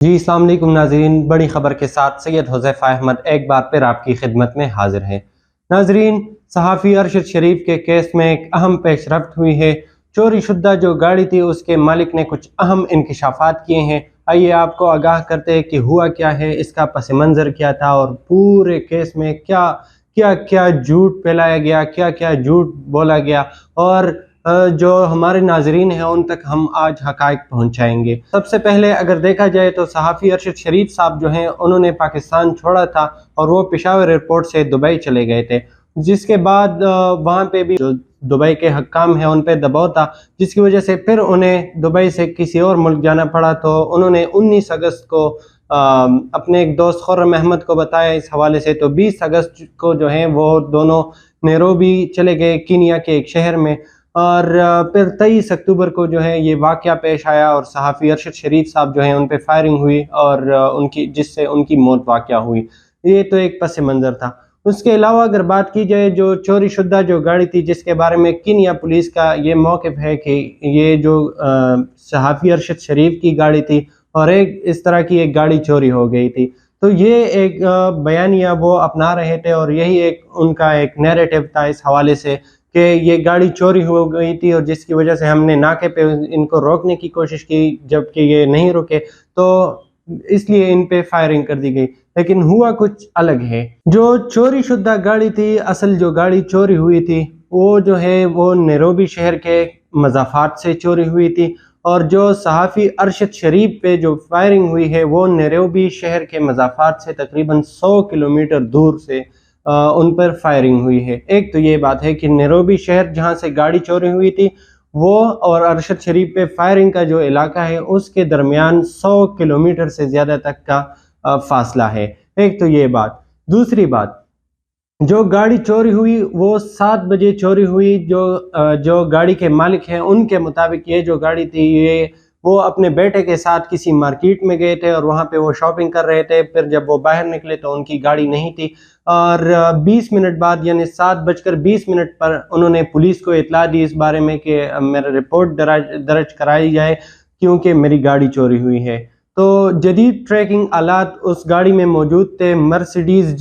جی السلام علیکم ناظرین، بڑی خبر کے ساتھ سید حذیفہ احمد ایک بار پھر آپ کی خدمت میں حاضر ہے۔ ناظرین، صحافی ارشد شریف کے کیس میں ایک اہم پیش رفت ہوئی ہے۔ چوری شدہ جو گاڑی تھی اس کے مالک نے کچھ اہم انکشافات کیے ہیں۔ آئیے آپ کو آگاہ کرتے ہیں کہ ہوا کیا ہے، اس کا پس منظر کیا تھا اور پورے کیس میں کیا جھوٹ پھیلایا گیا، کیا جھوٹ بولا گیا، اور جو ہمارے ناظرین ہیں ان تک ہم آج حقائق پہنچائیں گے۔ سب سے پہلے اگر دیکھا جائے تو صحافی ارشد شریف صاحب جو ہیں انہوں نے پاکستان چھوڑا تھا اور وہ پشاور ایئرپورٹ سے دبئی چلے گئے تھے، جس کے بعد وہاں پہ بھی جو دبئی کے حکام ہیں ان پہ دباؤ تھا، جس کی وجہ سے پھر انہیں دبئی سے کسی اور ملک جانا پڑا۔ تو انہوں نے 19 اگست کو اپنے ایک دوست خرم احمد کو بتایا اس حوالے سے، تو 20 اگست کو جو ہیں وہ دونوں نیروبی چلے گئے، کینیا کے ایک شہر میں، اور پھر 23 اکتوبر کو جو ہے یہ واقعہ پیش آیا اور صحافی ارشد شریف صاحب جو ہیں ان پہ فائرنگ ہوئی اور جس سے ان کی موت واقع ہوئی۔ یہ تو ایک پس منظر تھا۔ اس کے علاوہ اگر بات کی جائے جو چوری شدہ جو گاڑی تھی، جس کے بارے میں کینیا پولیس کا یہ موقف ہے کہ یہ جو صحافی ارشد شریف کی گاڑی تھی اور ایک اس طرح کی ایک گاڑی چوری ہو گئی تھی، تو یہ ایک بیانیہ وہ اپنا رہے تھے اور یہی ایک ان کا ایک نیریٹو تھا اس حوالے سے کہ یہ گاڑی چوری ہو گئی تھی اور جس کی وجہ سے ہم نے ناکے پہ ان کو روکنے کی کوشش کی، جبکہ یہ نہیں رکے تو اس لیے ان پہ فائرنگ کر دی گئی۔ لیکن ہوا کچھ الگ ہے۔ جو چوری شدہ گاڑی تھی، اصل جو گاڑی چوری ہوئی تھی وہ جو ہے وہ نیروبی شہر کے مضافات سے چوری ہوئی تھی، اور جو صحافی ارشد شریف پہ جو فائرنگ ہوئی ہے وہ نیروبی شہر کے مضافات سے تقریباً 100 کلومیٹر دور سے ان پر فائرنگ ہوئی ہے۔ ایک تو یہ بات ہے کہ نیروبی شہر جہاں سے گاڑی چوری ہوئی تھی وہ اور ارشد شریف پہ فائرنگ کا جو علاقہ ہے اس کے درمیان 100 کلومیٹر سے زیادہ تک کا فاصلہ ہے۔ ایک تو یہ بات۔ دوسری بات، جو گاڑی چوری ہوئی وہ 7 بجے چوری ہوئی۔ جو گاڑی کے مالک ہیں ان کے مطابق یہ جو گاڑی تھی یہ وہ اپنے بیٹے کے ساتھ کسی مارکیٹ میں گئے تھے اور وہاں پہ وہ شاپنگ کر رہے تھے، پھر جب وہ باہر نکلے تو ان کی گاڑی نہیں تھی، اور 20 منٹ بعد یعنی 7:20 پر انہوں نے پولیس کو اطلاع دی اس بارے میں کہ میرا رپورٹ درج کرائی جائے کیونکہ میری گاڑی چوری ہوئی ہے۔ تو جدید ٹریکنگ آلات اس گاڑی میں موجود تھے، مرسیڈیز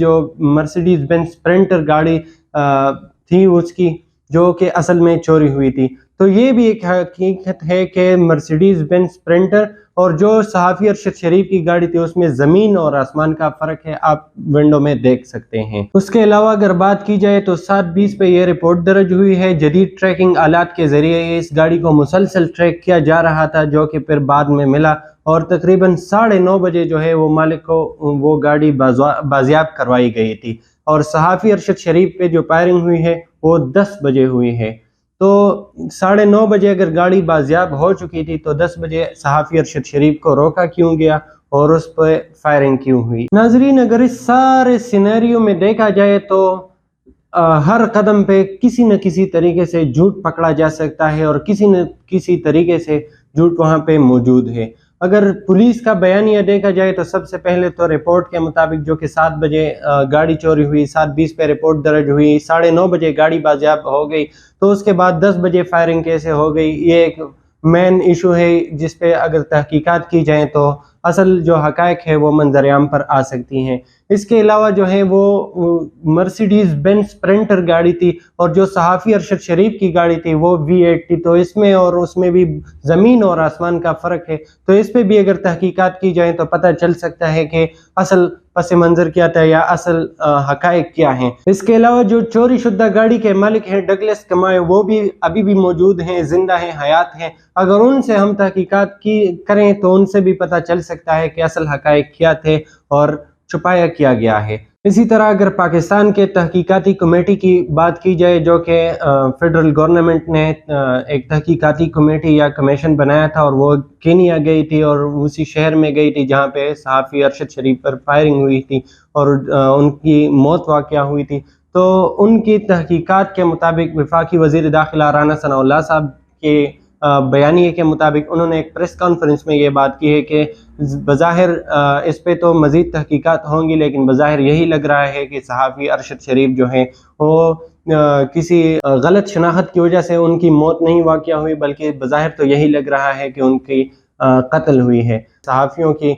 بینز اسپرنٹر گاڑی تھی اس کی، جو کہ اصل میں چوری ہوئی تھی۔ تو یہ بھی ایک حقیقت ہے کہ مرسیڈیز بینز اسپرنٹر اور جو صحافی ارشد شریف کی گاڑی تھی اس میں زمین اور آسمان کا فرق ہے، آپ ونڈو میں دیکھ سکتے ہیں۔ اس کے علاوہ اگر بات کی جائے تو 7:20 پہ یہ رپورٹ درج ہوئی ہے۔ جدید ٹریکنگ آلات کے ذریعے اس گاڑی کو مسلسل ٹریک کیا جا رہا تھا، جو کہ پھر بعد میں ملا، اور تقریباً 9:30 بجے جو ہے وہ مالک کو وہ گاڑی بازیاب کروائی گئی تھی، اور صحافی ارشد شریف پہ جو فائرنگ ہوئی ہے وہ 10 بجے ہوئی ہے۔ تو 9:30 بجے اگر گاڑی بازیاب ہو چکی تھی تو 10 بجے صحافی ارشد شریف کو روکا کیوں گیا اور اس پہ فائرنگ کیوں ہوئی؟ ناظرین، اگر اس سارے سینیریو میں دیکھا جائے تو ہر قدم پہ کسی نہ کسی طریقے سے جھوٹ پکڑا جا سکتا ہے اور کسی نہ کسی طریقے سے جھوٹ وہاں پہ موجود ہے۔ اگر پولیس کا بیانیہ دیکھا جائے تو سب سے پہلے تو رپورٹ کے مطابق جو کہ 7 بجے گاڑی چوری ہوئی، 7:20 پہ رپورٹ درج ہوئی، 9:30 بجے گاڑی بازیاب ہو گئی، تو اس کے بعد 10 بجے فائرنگ کیسے ہو گئی؟ یہ ایک مین ایشو ہے جس پہ اگر تحقیقات کی جائیں تو اصل جو حقائق ہے وہ منظر عام پر آ سکتی ہیں۔ اس کے علاوہ جو ہے وہ مرسیڈیز بینز اسپرنٹر گاڑی تھی اور جو صحافی ارشد شریف کی گاڑی تھی وہ V8 تھی، تو اس میں اور اس میں بھی زمین اور آسمان کا فرق ہے، تو اس پہ بھی اگر تحقیقات کی جائیں تو پتہ چل سکتا ہے کہ اصل پس منظر کیا تھا یا اصل حقائق کیا ہیں۔ اس کے علاوہ جو چوری شدہ گاڑی کے مالک ہیں ڈگلس کمائے، وہ بھی ابھی بھی موجود ہیں، زندہ ہیں، حیات ہیں۔ اگر ان سے ہم تحقیقات کریں تو ان سے بھی پتہ چل سکتا ہے کہ اصل حقائق کیا تھے اور چھپایا کیا گیا ہے۔ اسی طرح اگر پاکستان کے تحقیقاتی کمیٹی کی بات کی جائے، جو کہ فیڈرل گورنمنٹ نے ایک تحقیقاتی کمیٹی یا کمیشن بنایا تھا اور وہ کینیا گئی تھی اور اسی شہر میں گئی تھی جہاں پہ صحافی ارشد شریف پر فائرنگ ہوئی تھی اور ان کی موت واقع ہوئی تھی، تو ان کی تحقیقات کے مطابق وفاقی وزیر داخلہ رانا ثناء اللہ صاحب کے بیانیے کے مطابق انہوں نے ایک پریس کانفرنس میں یہ بات کی ہے کہ بظاہر اس پہ تو مزید تحقیقات ہوں گی، لیکن بظاہر یہی لگ رہا ہے کہ صحافی ارشد شریف جو ہیں وہ کسی غلط شناخت کی وجہ سے ان کی موت نہیں واقع ہوئی، بلکہ بظاہر تو یہی لگ رہا ہے کہ ان کی قتل ہوئی ہے۔ صحافیوں کی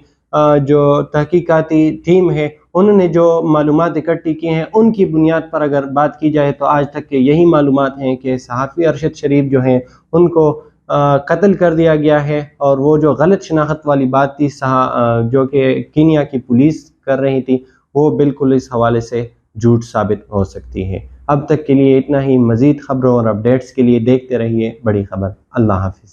جو تحقیقاتی ٹیم ہے انہوں نے جو معلومات اکٹھی کی ہیں ان کی بنیاد پر اگر بات کی جائے تو آج تک کے یہی معلومات ہیں کہ صحافی ارشد شریف جو ہیں ان کو قتل کر دیا گیا ہے، اور وہ جو غلط شناخت والی بات تھی جو کہ کینیا کی پولیس کر رہی تھی وہ بالکل اس حوالے سے جھوٹ ثابت ہو سکتی ہے۔ اب تک کے لیے اتنا ہی، مزید خبروں اور اپڈیٹس کے لیے دیکھتے رہیے بڑی خبر۔ اللہ حافظ۔